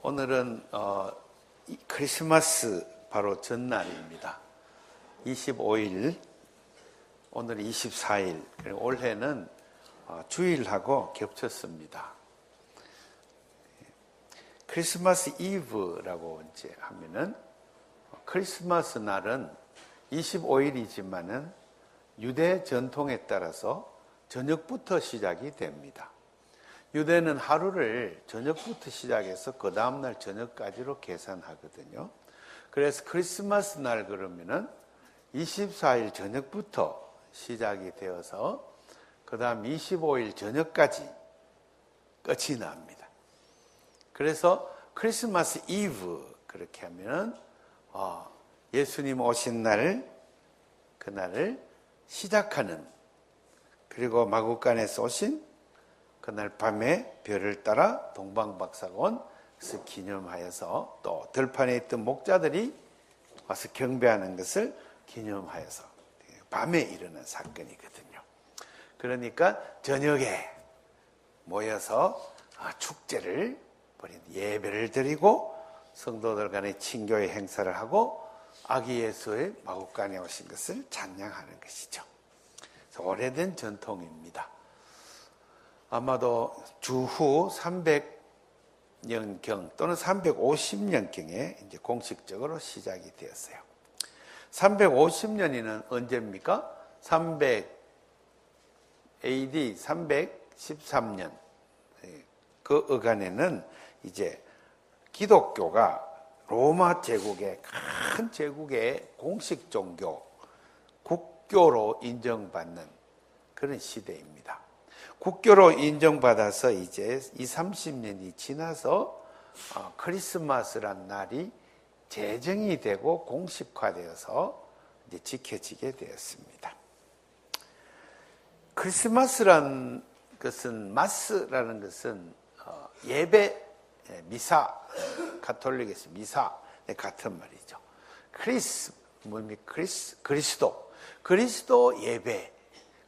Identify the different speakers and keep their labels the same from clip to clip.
Speaker 1: 오늘은 크리스마스 바로 전날입니다. 25일, 오늘 24일, 그리고 올해는 주일하고 겹쳤습니다. 크리스마스 이브라고 이제 하면은 크리스마스 날은 25일이지만은 유대 전통에 따라서 저녁부터 시작이 됩니다. 유대는 하루를 저녁부터 시작해서 그 다음날 저녁까지로 계산하거든요. 그래서 크리스마스 날 그러면은 24일 저녁부터 시작이 되어서 그 다음 25일 저녁까지 끝이 납니다. 그래서 크리스마스 이브 그렇게 하면은 예수님 오신 날 그날을 시작하는, 그리고 마구간에서 오신 그날 밤에 별을 따라 동방박사가 그래서 기념하여서 또 들판에 있던 목자들이 와서 경배하는 것을 기념하여서 밤에 일어난 사건이거든요. 그러니까 저녁에 모여서 축제를 벌인 예배를 드리고 성도들 간의 친교의 행사를 하고 아기 예수의 마구간에 오신 것을 찬양하는 것이죠. 그래서 오래된 전통입니다. 아마도 주후 300년경 또는 350년경에 이제 공식적으로 시작이 되었어요. 350년이면 언제입니까? 300 AD 313년 그 어간에는 이제 기독교가 로마 제국의 큰 제국의 공식 종교, 국교로 인정받는 그런 시대입니다. 국교로 인정받아서 이제 30년이 지나서 크리스마스란 날이 제정이 되고 공식화되어서 이제 지켜지게 되었습니다. 크리스마스란 것은, 마스라는 것은 예배, 미사, 가톨릭에서 미사 같은 말이죠. 그리스도 예배,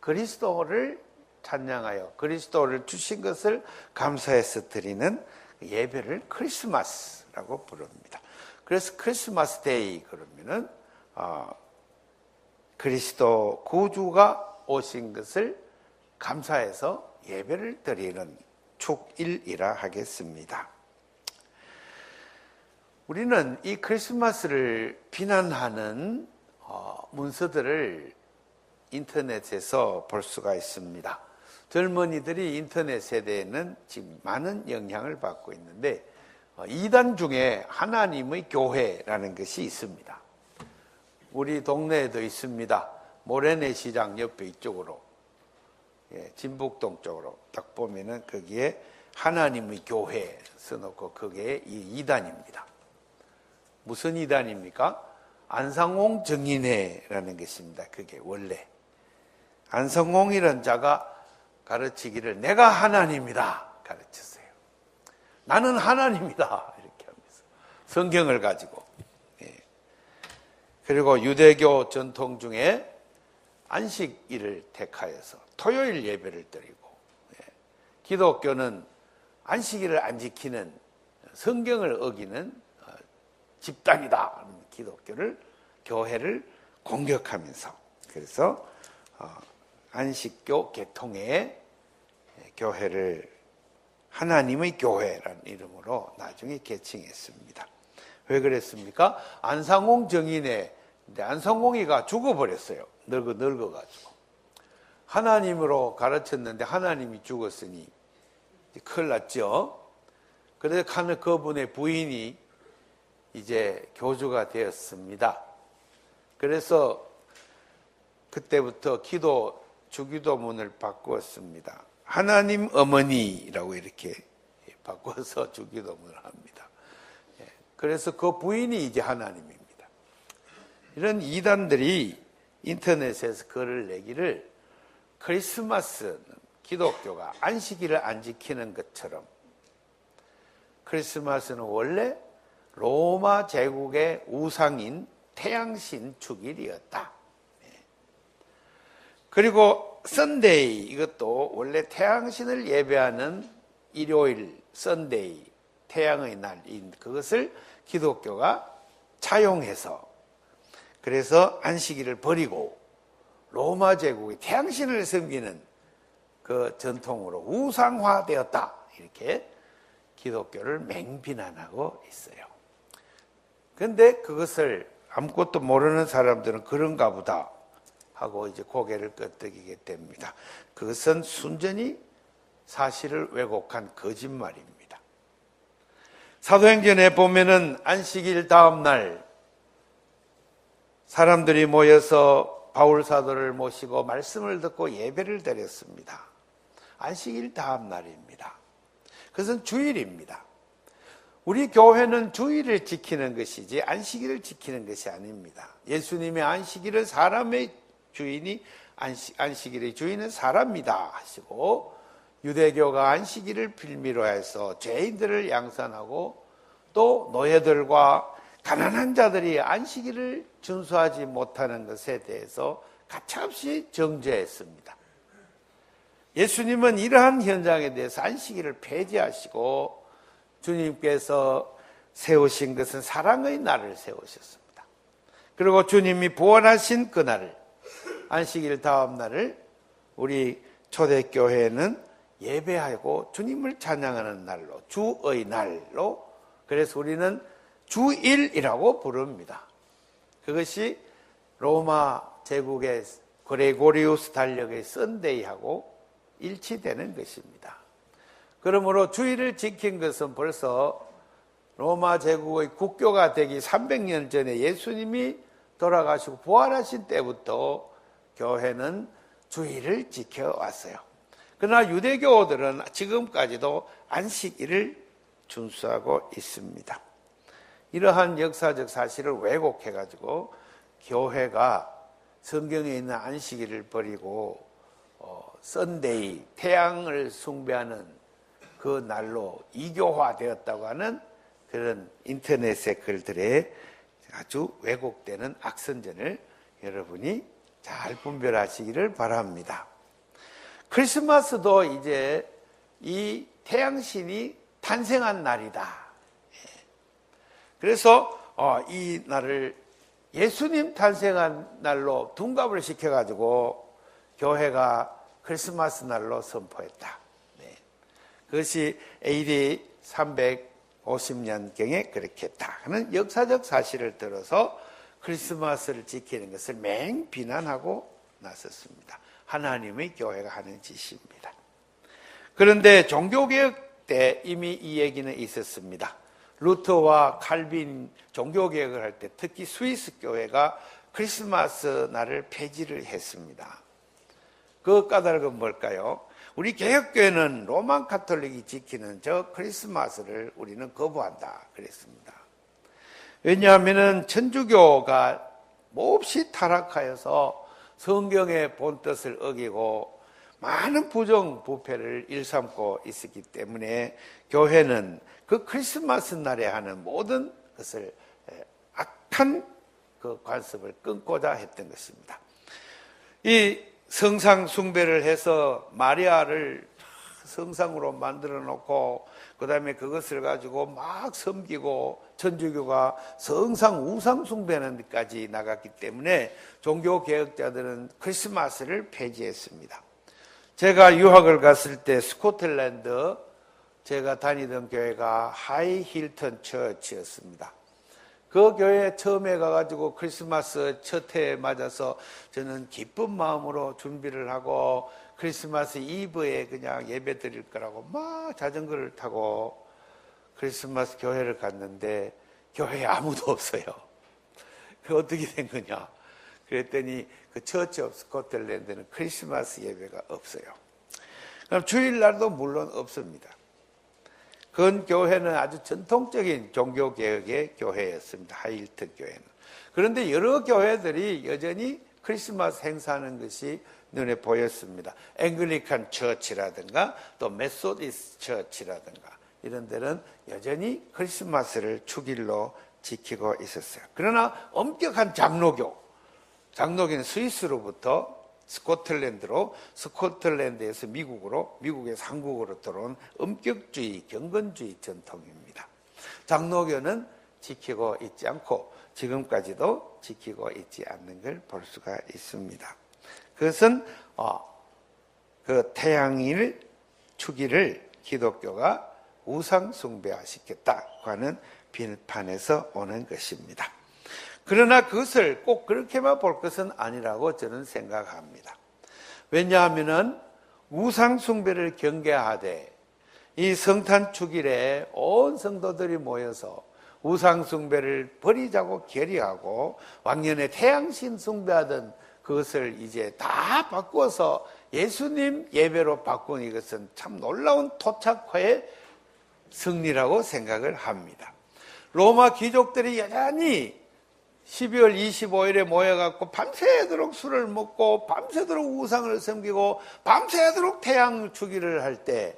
Speaker 1: 그리스도를 찬양하여 그리스도를 주신 것을 감사해서 드리는 예배를 크리스마스라고 부릅니다. 그래서 크리스마스 데이 그러면은 그리스도 구주가 오신 것을 감사해서 예배를 드리는 축일이라 하겠습니다. 우리는 이 크리스마스를 비난하는 문서들을 인터넷에서 볼 수가 있습니다. 젊은이들이 인터넷 세대에는 지금 많은 영향을 받고 있는데, 이단 중에 하나님의 교회라는 것이 있습니다. 우리 동네에도 있습니다. 모래내 시장 옆에 이쪽으로, 진북동 쪽으로 딱 보면은 거기에 하나님의 교회 써놓고 그게 이 이단입니다. 무슨 이단입니까? 안상홍 정인회라는 것입니다. 그게 원래 안상홍이라는 자가 가르치기를 내가 하나님이다 가르쳤어요. 나는 하나님이다 이렇게 하면서 성경을 가지고. 그리고 유대교 전통 중에 안식일을 택하여서 토요일 예배를 드리고, 기독교는 안식일을 안 지키는, 성경을 어기는 집단이다. 교회를 공격하면서, 그래서 안식교 계통의 교회를 하나님의 교회라는 이름으로 나중에 개칭했습니다. 왜 그랬습니까? 안상홍 정인의 안상홍이가 죽어버렸어요. 늙어가지고. 하나님으로 가르쳤는데 하나님이 죽었으니 큰일 났죠. 그래서 그분의 부인이 이제 교주가 되었습니다. 그래서 그때부터 주기도문을 바꾸었습니다. 하나님 어머니라고 이렇게 바꿔서 주기도문을 합니다. 그래서 그 부인이 이제 하나님입니다. 이런 이단들이 인터넷에서 글을 내기를 크리스마스는 기독교가 안식일을 안 지키는 것처럼 크리스마스는 원래 로마 제국의 우상인 태양신 축일이었다. 그리고 선데이, 이것도 원래 태양신을 예배하는 일요일 선데이, 태양의 날인 그것을 기독교가 차용해서, 그래서 안식일을 버리고 로마 제국의 태양신을 섬기는 그 전통으로 우상화되었다, 이렇게 기독교를 맹비난하고 있어요. 그런데 그것을 아무것도 모르는 사람들은 그런가 보다 하고 이제 고개를 끄덕이게 됩니다. 그것은 순전히 사실을 왜곡한 거짓말입니다. 사도행전에 보면은 안식일 다음 날 사람들이 모여서 바울 사도를 모시고 말씀을 듣고 예배를 드렸습니다. 안식일 다음 날입니다. 그것은 주일입니다. 우리 교회는 주일을 지키는 것이지 안식일을 지키는 것이 아닙니다. 예수님의 안식일은 사람의 주인이, 안식일의 주인은 사람이다 하시고, 유대교가 안식일을 빌미로 해서 죄인들을 양산하고 또 노예들과 가난한 자들이 안식일을 준수하지 못하는 것에 대해서 가차없이 정죄했습니다. 예수님은 이러한 현장에 대해서 안식일을 폐지하시고 주님께서 세우신 것은 사랑의 날을 세우셨습니다. 그리고 주님이 부활하신 그 날을, 안식일 다음 날을 우리 초대교회는 예배하고 주님을 찬양하는 날로, 주의 날로, 그래서 우리는 주일이라고 부릅니다. 그것이 로마 제국의 그레고리우스 달력의 썬데이하고 일치되는 것입니다. 그러므로 주일을 지킨 것은 벌써 로마 제국의 국교가 되기 300년 전에 예수님이 돌아가시고 부활하신 때부터 교회는 주일을 지켜왔어요. 그러나 유대교들은 지금까지도 안식일을 준수하고 있습니다. 이러한 역사적 사실을 왜곡해가지고 교회가 성경에 있는 안식일을 버리고 썬데이, 태양을 숭배하는 그 날로 이교화되었다고 하는 그런 인터넷의 글들에 아주 왜곡되는 악선전을 여러분이 잘 분별하시기를 바랍니다. 크리스마스도 이제 이 태양신이 탄생한 날이다. 그래서 이 날을 예수님 탄생한 날로 둔갑을 시켜가지고 교회가 크리스마스 날로 선포했다. 그것이 AD 350년경에 그렇게 했다 하는 역사적 사실을 들어서 크리스마스를 지키는 것을 맹비난하고 나섰습니다. 하나님의 교회가 하는 짓입니다. 그런데 종교개혁 때 이미 이 얘기는 있었습니다. 루터와 칼빈 종교개혁을 할 때 특히 스위스 교회가 크리스마스 날을 폐지를 했습니다. 그 까닭은 뭘까요? 우리 개혁교회는 로만 카톨릭이 지키는 저 크리스마스를 우리는 거부한다 그랬습니다. 왜냐하면 천주교가 몹시 타락하여서 성경의 본뜻을 어기고 많은 부정부패를 일삼고 있었기 때문에 교회는 그 크리스마스 날에 하는 모든 것을 악한 그 관습을 끊고자 했던 것입니다. 이 성상 숭배를 해서 마리아를 성상으로 만들어 놓고 그 다음에 그것을 가지고 막 섬기고 천주교가 성상 우상 숭배하는 데까지 나갔기 때문에 종교개혁자들은 크리스마스를 폐지했습니다. 제가 유학을 갔을 때 스코틀랜드 제가 다니던 교회가 하이 힐턴 처치였습니다. 그 교회에 처음에 가가지고 크리스마스 첫 해에 맞아서 저는 기쁜 마음으로 준비를 하고 크리스마스 이브에 그냥 예배 드릴 거라고 막 자전거를 타고 크리스마스 교회를 갔는데 교회에 아무도 없어요. 그 어떻게 된 거냐? 그랬더니 그 처치 오브 스코틀랜드는 크리스마스 예배가 없어요. 그럼 주일날도 물론 없습니다. 그 교회는 아주 전통적인 종교개혁의 교회였습니다. 하이힐튼 교회는. 그런데 여러 교회들이 여전히 크리스마스 행사하는 것이 눈에 보였습니다. 앵글리칸 처치라든가 또 메소디스트 처치라든가 이런 데는 여전히 크리스마스를 축일로 지키고 있었어요. 그러나 엄격한 장로교는 스위스로부터 스코틀랜드로, 스코틀랜드에서 미국으로, 미국에서 한국으로 들어온 엄격주의, 경건주의 전통입니다. 장로교는 지키고 있지 않고 지금까지도 지키고 있지 않는 걸 볼 수가 있습니다. 그것은 그 태양일 주기를 기독교가 우상 숭배화시켰다고 하는 비판에서 오는 것입니다. 그러나 그것을 꼭 그렇게만 볼 것은 아니라고 저는 생각합니다. 왜냐하면 우상 숭배를 경계하되 이 성탄 주일에 온 성도들이 모여서 우상 숭배를 버리자고 결의하고 왕년에 태양신 숭배하던 그것을 이제 다 바꾸어서 예수님 예배로 바꾼 이것은 참 놀라운 토착화의 승리라고 생각을 합니다. 로마 귀족들이 여전히 12월 25일에 모여갖고 밤새도록 술을 먹고 밤새도록 우상을 섬기고 밤새도록 태양 주기를 할 때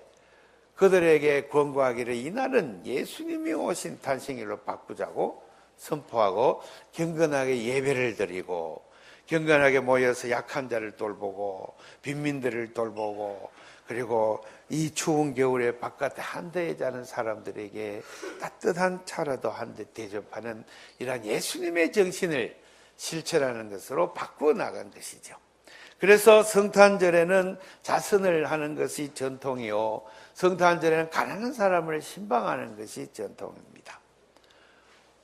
Speaker 1: 그들에게 권고하기를 이날은 예수님이 오신 탄생일로 바꾸자고 선포하고 경건하게 예배를 드리고 경건하게 모여서 약한 자를 돌보고 빈민들을 돌보고 그리고 이 추운 겨울에 바깥에 한대에 자는 사람들에게 따뜻한 차라도 한 대 대접하는 이러한 예수님의 정신을 실천하는 것으로 바꾸어 나간 것이죠. 그래서 성탄절에는 자선을 하는 것이 전통이요, 성탄절에는 가난한 사람을 신방하는 것이 전통입니다.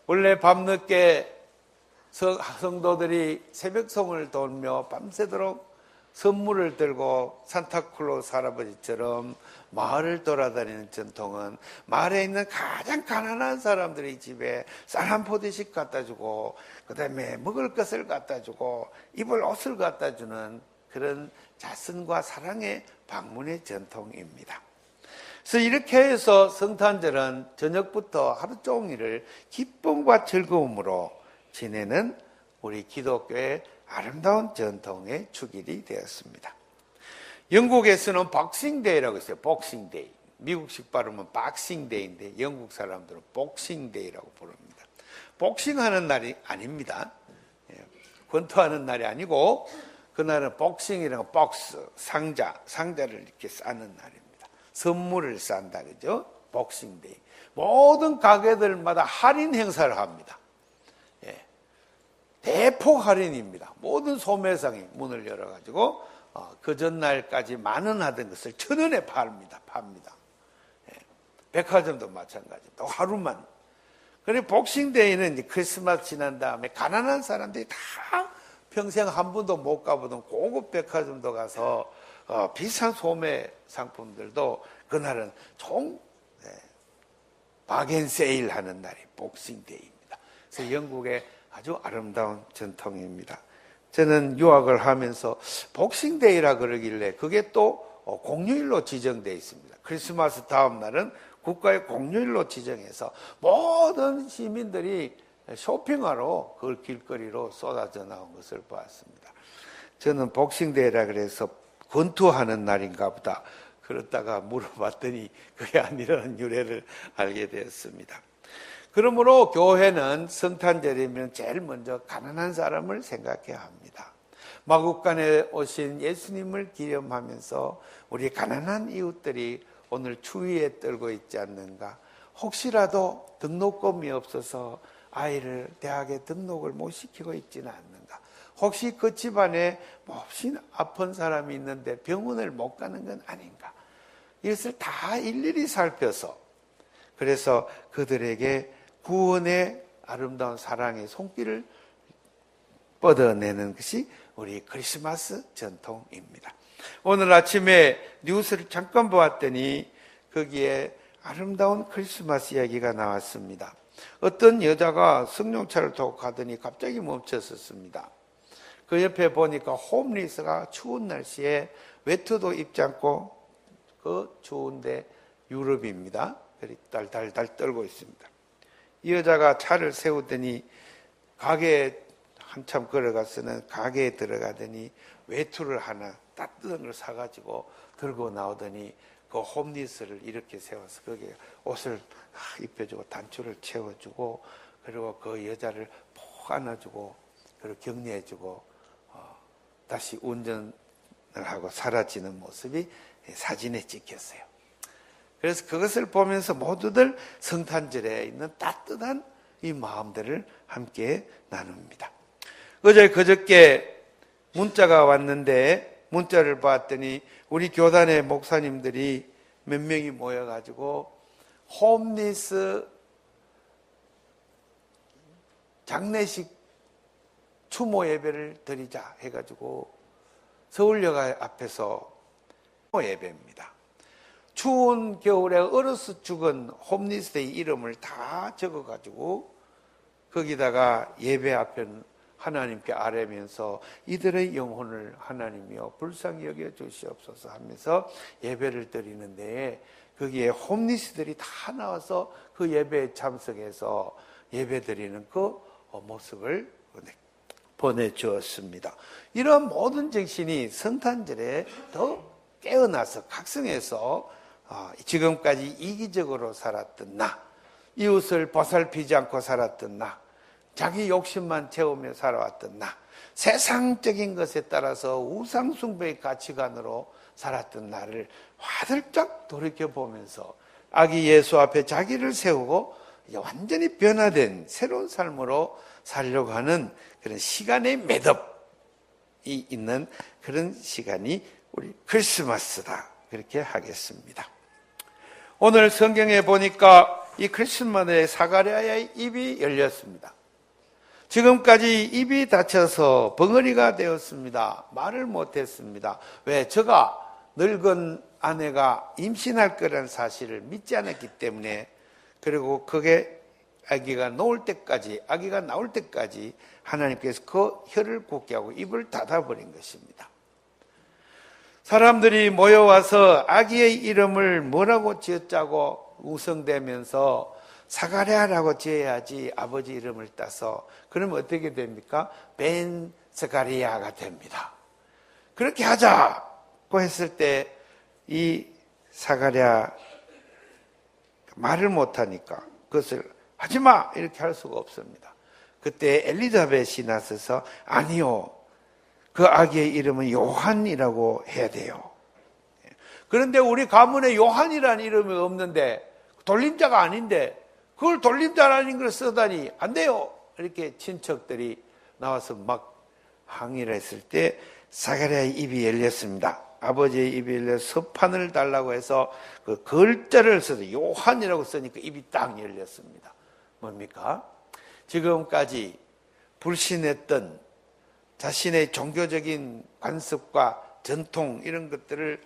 Speaker 1: 원래 밤늦게 성도들이 새벽송을 돌며 밤새도록 선물을 들고 산타클로스 할아버지처럼 마을을 돌아다니는 전통은 마을에 있는 가장 가난한 사람들의 집에 쌀 한 포대씩 갖다 주고 그 다음에 먹을 것을 갖다 주고 입을 옷을 갖다 주는 그런 자선과 사랑의 방문의 전통입니다. 그래서 이렇게 해서 성탄절은 저녁부터 하루 종일을 기쁨과 즐거움으로 지내는 우리 기독교의 아름다운 전통의 주일이 되었습니다. 영국에서는 복싱데이라고 있어요. 복싱데이. 미국식 발음은 박싱데이인데 영국 사람들은 복싱데이라고 부릅니다. 복싱하는 날이 아닙니다. 권투하는 날이 아니고 그날은 복싱이라는 복스, 상자를 이렇게 싸는 날입니다. 선물을 싼다 그죠? 복싱데이. 모든 가게들마다 할인 행사를 합니다. 대폭 할인입니다. 모든 소매상이 문을 열어가지고 그 전날까지 만원하던 것을 1,000원에 팝니다. 백화점도 마찬가지. 또 하루만. 그리고 복싱데이는 이제 크리스마스 지난 다음에 가난한 사람들이 다 평생 한 번도 못 가보던 고급 백화점도 가서 비싼 소매 상품들도 그날은 총 바겐세일 하는 날이 복싱데이입니다. 그래서 영국의 아주 아름다운 전통입니다. 저는 유학을 하면서 복싱데이라 그러길래 그게 또 공휴일로 지정되어 있습니다. 크리스마스 다음 날은 국가의 공휴일로 지정해서 모든 시민들이 쇼핑하러 그걸 길거리로 쏟아져 나온 것을 보았습니다. 저는 복싱데이라 그래서 권투하는 날인가 보다 그렇다가 물어봤더니 그게 아니라는 유래를 알게 되었습니다. 그러므로 교회는 성탄절이면 제일 먼저 가난한 사람을 생각해야 합니다. 마국간에 오신 예수님을 기념하면서 우리 가난한 이웃들이 오늘 추위에 떨고 있지 않는가, 혹시라도 등록금이 없어서 아이를 대학에 등록을 못 시키고 있지는 않는가, 혹시 그 집안에 몹시 아픈 사람이 있는데 병원을 못 가는 건 아닌가, 이것을 다 일일이 살펴서 그래서 그들에게 구원의 아름다운 사랑의 손길을 뻗어내는 것이 우리 크리스마스 전통입니다. 오늘 아침에 뉴스를 잠깐 보았더니 거기에 아름다운 크리스마스 이야기가 나왔습니다. 어떤 여자가 승용차를 타고 가더니 갑자기 멈췄었습니다. 그 옆에 보니까 홈리스가 추운 날씨에 외투도 입지 않고 그 추운데 유럽입니다. 달달달 떨고 있습니다. 이 여자가 차를 세우더니 가게에 한참 걸어가서는 가게에 들어가더니 외투를 하나 따뜻한 걸 사가지고 들고 나오더니 그 홈리스를 이렇게 세워서 거기에 옷을 입혀주고 단추를 채워주고 그리고 그 여자를 푹 안아주고 그리고 격려해주고 다시 운전을 하고 사라지는 모습이 사진에 찍혔어요. 그래서 그것을 보면서 모두들 성탄절에 있는 따뜻한 이 마음들을 함께 나눕니다. 그저께 문자가 왔는데 문자를 봤더니 우리 교단의 목사님들이 몇 명이 모여가지고 홈리스 장례식 추모 예배를 드리자 해가지고 서울역 앞에서 예배입니다. 추운 겨울에 얼어서 죽은 홈리스의 이름을 다 적어가지고 거기다가 예배 앞에는 하나님께 아뢰면서 이들의 영혼을 하나님이여 불쌍히 여겨 주시옵소서 하면서 예배를 드리는데 거기에 홈리스들이 다 나와서 그 예배에 참석해서 예배 드리는 그 모습을 보내주었습니다. 이런 모든 정신이 성탄절에 더 깨어나서 각성해서 지금까지 이기적으로 살았던 나, 이웃을 보살피지 않고 살았던 나, 자기 욕심만 채우며 살아왔던 나, 세상적인 것에 따라서 우상숭배의 가치관으로 살았던 나를 화들짝 돌이켜보면서 아기 예수 앞에 자기를 세우고 이제 완전히 변화된 새로운 삶으로 살려고 하는 그런 시간의 매듭이 있는 그런 시간이 우리 크리스마스다. 그렇게 하겠습니다. 오늘 성경에 보니까 이 크리스마스에 사가랴의 입이 열렸습니다. 지금까지 입이 닫혀서 벙어리가 되었습니다. 말을 못했습니다. 왜? 저가 늙은 아내가 임신할 거라는 사실을 믿지 않았기 때문에, 그리고 그게 아기가 나올 때까지 하나님께서 그 혀를 굳게 하고 입을 닫아버린 것입니다. 사람들이 모여와서 아기의 이름을 뭐라고 지었자고 웅성대면서 사가랴라고 지어야지 아버지 이름을 따서, 그러면 어떻게 됩니까? 벤 스가리아가 됩니다. 그렇게 하자고 했을 때 이 사가랴 말을 못하니까 그것을 하지마 이렇게 할 수가 없습니다. 그때 엘리자벳이 나서서 아니요, 그 아기의 이름은 요한이라고 해야 돼요. 그런데 우리 가문에 요한이라는 이름이 없는데, 돌림자가 아닌데 그걸 돌림자라는 걸 쓰다니 안 돼요. 이렇게 친척들이 나와서 막 항의를 했을 때 사가랴의 입이 열렸습니다. 아버지의 입이 열려서 서판을 달라고 해서 그 글자를 써서 요한이라고 쓰니까 입이 딱 열렸습니다. 뭡니까? 지금까지 불신했던 자신의 종교적인 관습과 전통 이런 것들을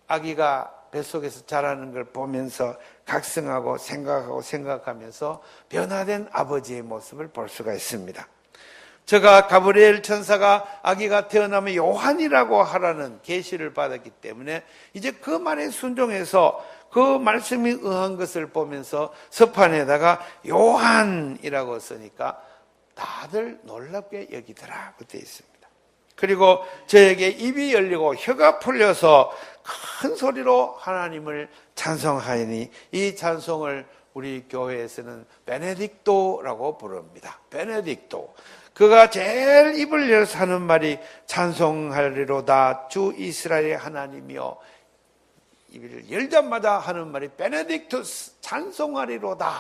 Speaker 1: 아기가 뱃속에서 자라는 걸 보면서 각성하고 생각하면서 변화된 아버지의 모습을 볼 수가 있습니다. 제가 가브리엘 천사가 아기가 태어나면 요한이라고 하라는 계시를 받았기 때문에 이제 그 말에 순종해서 그 말씀이 응한 것을 보면서 서판에다가 요한이라고 쓰니까 다들 놀랍게 여기더라. 그때 있습니다. 그리고 저에게 입이 열리고 혀가 풀려서 큰 소리로 하나님을 찬송하니, 이 찬송을 우리 교회에서는 베네딕토라고 부릅니다. 베네딕토. 그가 제일 입을 열어서 하는 말이 찬송하리로다 주 이스라엘의 하나님이여. 입을 열자마자 하는 말이 베네딕투스, 찬송하리로다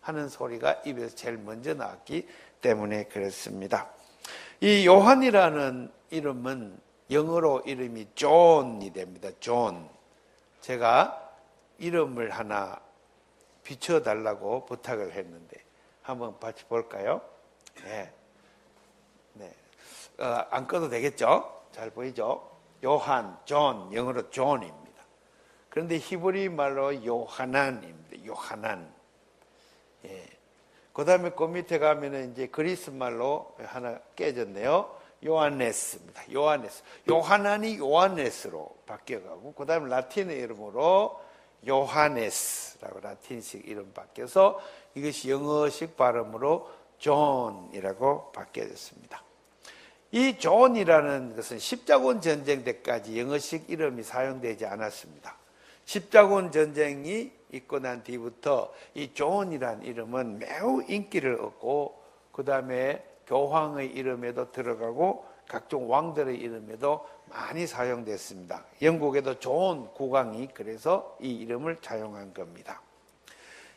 Speaker 1: 하는 소리가 입에서 제일 먼저 나왔기 때문에 그렇습니다. 이 요한이라는 이름은 영어로 이름이 존이 됩니다. 존. 제가 이름을 하나 비춰달라고 부탁을 했는데 한번 같이 볼까요? 네. 안 꺼도 되겠죠? 잘 보이죠? 요한, 존, 영어로 존입니다. 그런데 히브리 말로 요하난입니다. 요하난. 예. 그 다음에 그 밑에 가면은 이제 그리스 말로 하나 깨졌네요. 요하네스입니다. 요하네스. 요하난이 요하네스로 바뀌어가고, 그 다음에 라틴어 이름으로 요하네스라고 라틴식 이름 바뀌어서 이것이 영어식 발음으로 존이라고 바뀌어졌습니다. 이 존이라는 것은 십자군 전쟁 때까지 영어식 이름이 사용되지 않았습니다. 십자군 전쟁이 있고 난 뒤부터 이 존이라는 이름은 매우 인기를 얻고, 그 다음에 교황의 이름에도 들어가고 각종 왕들의 이름에도 많이 사용됐습니다. 영국에도 좋은 국왕이 그래서 이 이름을 차용한 겁니다.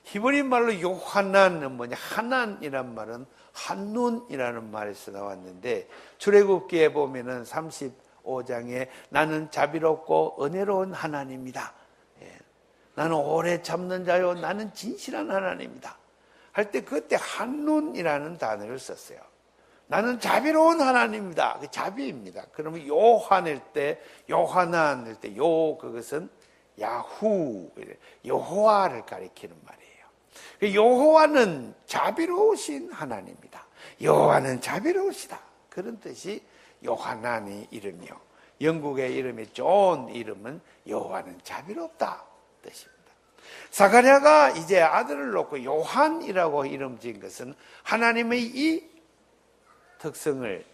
Speaker 1: 히브리 말로 요하난은 뭐냐? 하난이란 말은 한눈이라는 말에서 나왔는데, 출애굽기에 보면은 35장에 나는 자비롭고 은혜로운 하나님이다. 나는 오래 참는 자요, 나는 진실한 하나님이다 할 때 그때 한눈이라는 단어를 썼어요. 나는 자비로운 하나님이다. 그 자비입니다. 그러면 요한일 때, 요하난일 때, 그것은 야후, 여호와를 가리키는 말이에요. 여호와는 자비로우신 하나님이다. 여호와는 자비로우시다. 그런 뜻이 요하난의 이름이요. 영국의 이름이 좋은 이름은 여호와는 자비롭다 뜻입니다. 사가랴가 이제 아들을 놓고 요한이라고 이름 지은 것은 하나님의 이 특성을,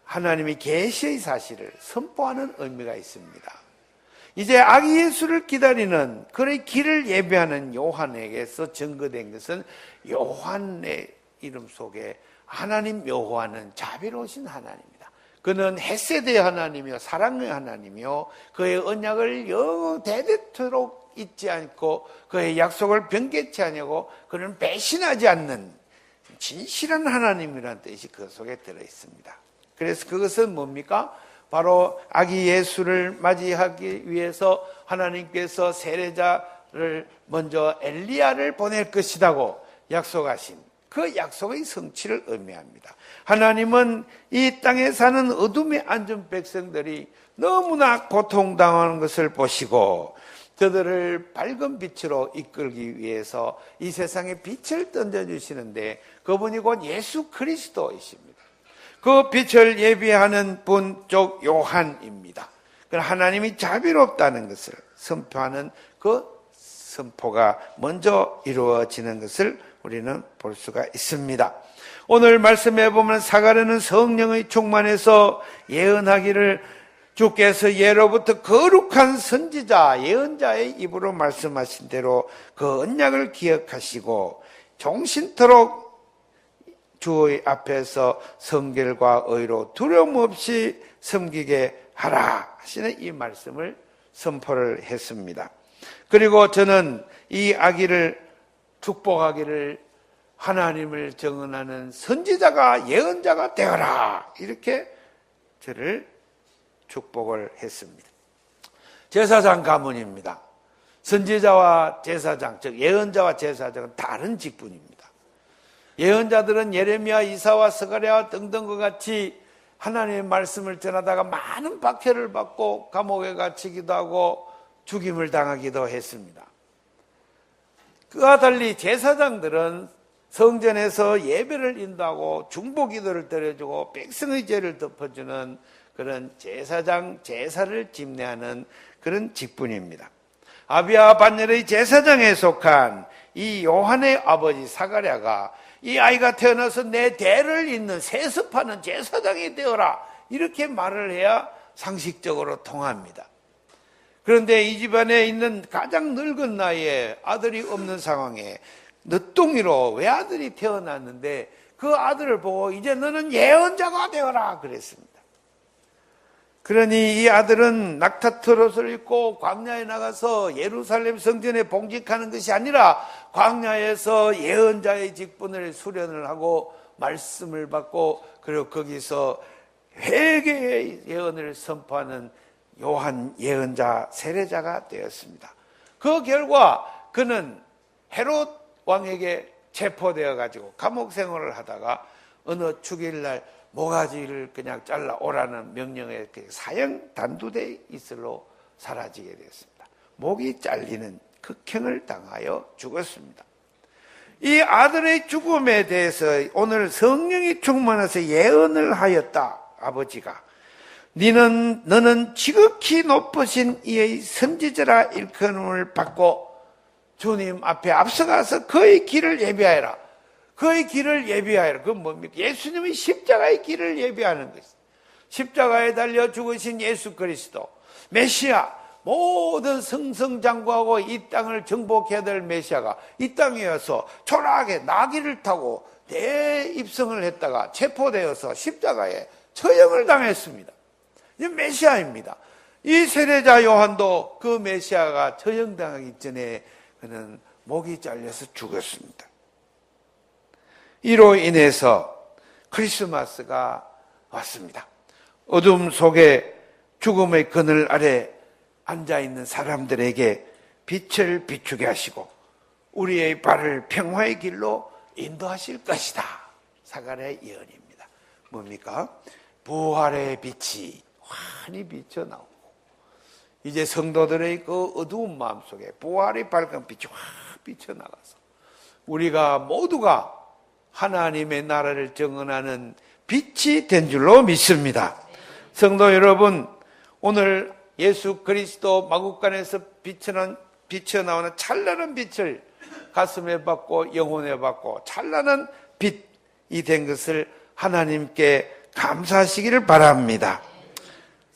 Speaker 1: 하나님의 계시의 사실을 선포하는 의미가 있습니다. 이제 아기 예수를 기다리는 그의 길을 예배하는 요한에게서 증거된 것은 요한의 이름 속에 하나님 여호와는 자비로우신 하나님이다. 그는 헤세드의 하나님이요 사랑의 하나님이요 그의 언약을 대대토록 잊지 않고 그의 약속을 변개치 아니하고 그는 배신하지 않는 진실한 하나님이라는 뜻이 그 속에 들어있습니다. 그래서 그것은 뭡니까? 바로 아기 예수를 맞이하기 위해서 하나님께서 세례자를 먼저 엘리야를 보낼 것이라고 약속하신 그 약속의 성취를 의미합니다. 하나님은 이 땅에 사는 어둠에 앉은 백성들이 너무나 고통당하는 것을 보시고 저들을 밝은 빛으로 이끌기 위해서 이 세상에 빛을 던져주시는데 그분이 곧 예수 그리스도이십니다. 그 빛을 예비하는 분 쪽 요한입니다. 하나님이 자비롭다는 것을 선포하는 그 선포가 먼저 이루어지는 것을 우리는 볼 수가 있습니다. 오늘 말씀해 보면 사가랴는 성령의 충만해서 예언하기를 주께서 예로부터 거룩한 선지자, 예언자의 입으로 말씀하신 대로 그 언약을 기억하시고 종신토록 주의 앞에서 성결과 의로 두려움 없이 섬기게 하라 하시는 이 말씀을 선포를 했습니다. 그리고 저는 이 아기를 축복하기를 하나님을 정언하는 선지자가 예언자가 되어라 이렇게 저를 축복을 했습니다. 제사장 가문입니다. 선지자와 제사장, 즉 예언자와 제사장은 다른 직분입니다. 예언자들은 예레미야, 이사와 스가랴 등등과 같이 하나님의 말씀을 전하다가 많은 박해를 받고 감옥에 갇히기도 하고 죽임을 당하기도 했습니다. 그와 달리 제사장들은 성전에서 예배를 인도하고 중보기도를 드려주고 백성의 죄를 덮어주는 그런 제사장 제사를 집례하는 그런 직분입니다. 아비야 반열의 제사장에 속한 이 요한의 아버지 사가랴가 이 아이가 태어나서 내 대를 잇는 세습하는 제사장이 되어라 이렇게 말을 해야 상식적으로 통합니다. 그런데 이 집안에 있는 가장 늙은 나이에 아들이 없는 상황에 늦둥이로 외아들이 태어났는데 그 아들을 보고 이제 너는 예언자가 되어라 그랬습니다. 그러니 이 아들은 낙타털 옷을 입고 광야에 나가서 예루살렘 성전에 봉직하는 것이 아니라 광야에서 예언자의 직분을 수련을 하고 말씀을 받고 그리고 거기서 회개의 예언을 선포하는 요한 예언자 세례자가 되었습니다. 그 결과 그는 헤롯 왕에게 체포되어 가지고 감옥 생활을 하다가 어느 축일날 모가지를 그냥 잘라 오라는 명령에 사형 단두대 있을로 사라지게 되었습니다. 목이 잘리는 극형을 당하여 죽었습니다. 이 아들의 죽음에 대해서 오늘 성령이 충만해서 예언을 하였다. 아버지가 너는 지극히 높으신 이의 선지자라 일컬음을 받고 주님 앞에 앞서가서 그의 길을 예비하여라. 그의 길을 예비하여라. 그건 뭡니까? 예수님의 십자가의 길을 예비하는 것입니다. 십자가에 달려 죽으신 예수 그리스도 메시아, 모든 승승장구하고 이 땅을 정복해야 될 메시아가 이 땅에 와서 초라하게 나귀를 타고 대입성을 했다가 체포되어서 십자가에 처형을 당했습니다. 이 메시아입니다. 이 세례자 요한도 그 메시아가 처형당하기 전에 그는 목이 잘려서 죽었습니다. 이로 인해서 크리스마스가 왔습니다. 어둠 속에 죽음의 그늘 아래 앉아있는 사람들에게 빛을 비추게 하시고 우리의 발을 평화의 길로 인도하실 것이다. 사가랴의 예언입니다. 뭡니까? 부활의 빛이 환히 비쳐나오고 이제 성도들의 그 어두운 마음속에 부활의 밝은 빛이 확 비쳐나가서 우리가 모두가 하나님의 나라를 정언하는 빛이 된 줄로 믿습니다. 성도 여러분, 오늘 예수 그리스도 마구간에서 비쳐나오는 찬란한 빛을 가슴에 받고 영혼에 받고 찬란한 빛이 된 것을 하나님께 감사하시기를 바랍니다.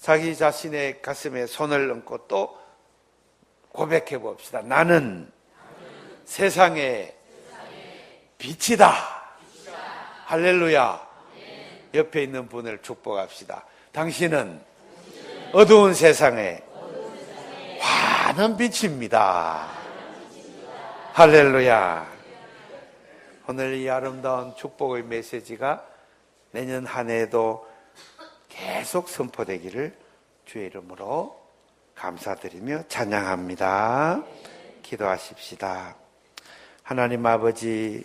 Speaker 1: 자기 자신의 가슴에 손을 얹고 또 고백해 봅시다. 나는 세상의 빛이다. 할렐루야. 옆에 있는 분을 축복합시다. 당신은 어두운 세상에 환한 빛입니다. 할렐루야. 오늘 이 아름다운 축복의 메시지가 내년 한 해에도 계속 선포되기를 주의 이름으로 감사드리며 찬양합니다. 기도하십시다. 하나님 아버지,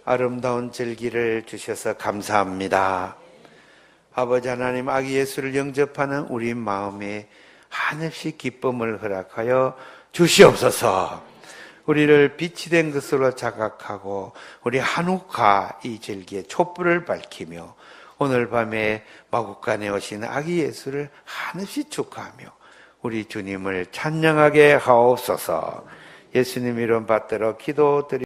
Speaker 1: 아름다운 절기를 주셔서 감사합니다. 아버지 하나님, 아기 예수를 영접하는 우리 마음에 한없이 기쁨을 허락하여 주시옵소서. 우리를 빛이 된 것으로 자각하고 우리 한우카 이 절기에 촛불을 밝히며 오늘 밤에 마구간에 오신 아기 예수를 한없이 축하하며 우리 주님을 찬양하게 하옵소서. 예수님 이름 받들어 기도드립니다.